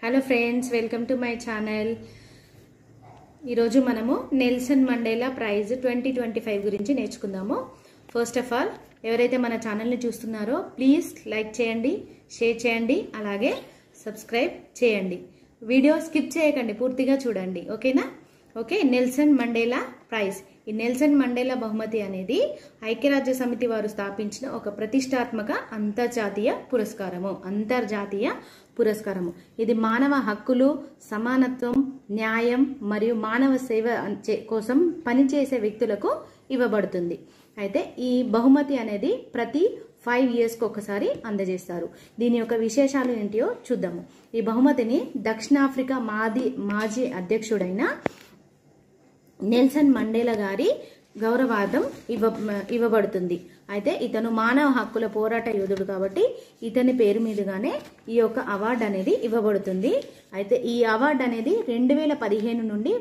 Hello friends, welcome to my channel. ఈరోజు మనము Nelson Mandela praise 2025 గురించి నేర్చుకుందాము. ఫస్ట్ ఆఫ్ ఆల్, ఎవరైతే మన ఛానల్ని చూస్తున్నారో ప్లీజ్ లైక్ చేయండి, షేర్ చేయండి, అలాగే సబ్స్క్రైబ్ చేయండి. వీడియో స్కిప్ చేయకండి, పూర్తిగా చూడండి. ఓకేనా? ఓకే. Nelson Mandela prize. ఈ నెల్సన్ మండేలా బహుమతి అనేది ఐక్యరాజ్య సమితి వారు స్థాపించిన ఒక ప్రతిష్టాత్మక అంతర్జాతీయ పురస్కారము. ఇది మానవ హక్కులు, సమానత్వం, న్యాయం మరియు మానవ సేవ కోసం పనిచేసే వ్యక్తులకు ఇవ్వబడుతుంది. అయితే ఈ బహుమతి అనేది ప్రతి 5 yearsకి ఒకసారి అందజేస్తారు. దీని యొక్క విశేషాలు ఏంటియో చూద్దాము. ఈ బహుమతిని దక్షిణాఫ్రికా మాజీ అధ్యక్షుడైన నెల్సన్ మండేలా గారి గౌరవార్థం ఇవ్వబడుతుంది. అయితే ఇతను మానవ హక్కుల పోరాట యోధుడు కాబట్టి ఇతని పేరు మీదుగానే ఈ యొక్క అవార్డు అనేది ఇవ్వబడుతుంది. అయితే ఈ అవార్డు అనేది 2015 నుండి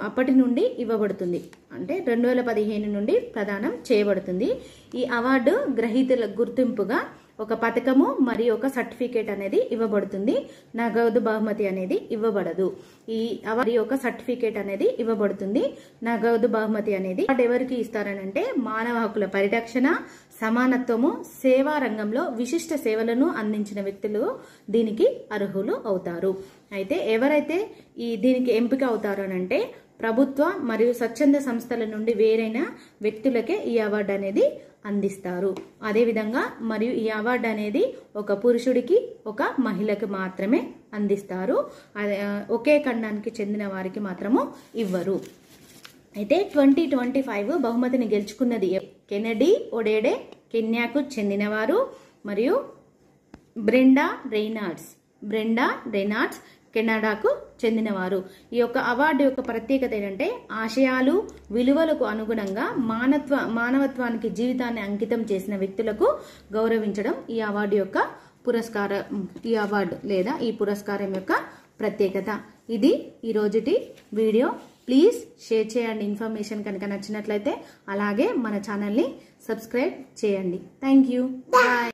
అప్పటి నుండి ఇవ్వబడుతుంది. అంటే 2015 నుండి ప్రదానం చేయబడుతుంది. ఈ అవార్డు గ్రహీతల గుర్తింపుగా ఒక పథకము మరియు ఒక సర్టిఫికేట్ అనేది ఇవ్వబడుతుంది. నగదు బహుమతి అనేది ఇవ్వబడదు. ఈ అవార్డు ఒక సర్టిఫికేట్ అనేది ఇవ్వబడుతుంది. నగదు బహుమతి అనేది ఎవరికి ఇస్తారనంటే మానవ హక్కుల పరిరక్షణ, సమానత్వము, సేవా రంగంలో విశిష్ట సేవలను అందించిన వ్యక్తులు దీనికి అర్హులు అవుతారు. అయితే ఎవరైతే దీనికి ఎంపిక అవుతారు అనంటే ప్రభుత్వ మరియు స్వచ్ఛంద సంస్థల నుండి వేరైన వ్యక్తులకే ఈ అవార్డు అనేది అందిస్తారు. అదేవిధంగా మరియు ఈ అవార్డు అనేది ఒక పురుషుడికి, ఒక మహిళకి మాత్రమే అందిస్తారు. ఒకే ఖండానికి చెందిన వారికి మాత్రము ఇవ్వరు. అయితే 2025 బహుమతిని గెలుచుకున్నది కెనడీ ఒడేడే, కెన్యాకు చెందినవారు, మరియు బ్రెండా రెయినార్డ్స్ కెనడాకు చెందినవారు. ఈ యొక్క అవార్డు యొక్క ప్రత్యేకత ఏంటంటే ఆశయాలు, విలువలకు అనుగుణంగా మానవత్వానికి జీవితాన్ని అంకితం చేసిన వ్యక్తులకు గౌరవించడం ఈ అవార్డు లేదా ఈ పురస్కారం యొక్క ప్రత్యేకత. ఇది ఈ రోజుటి వీడియో. ప్లీజ్ షేర్ చేయండి. ఇన్ఫర్మేషన్ కనుక నచ్చినట్లయితే అలాగే మన ఛానల్ని సబ్స్క్రైబ్ చేయండి. Thank you. బాయ్.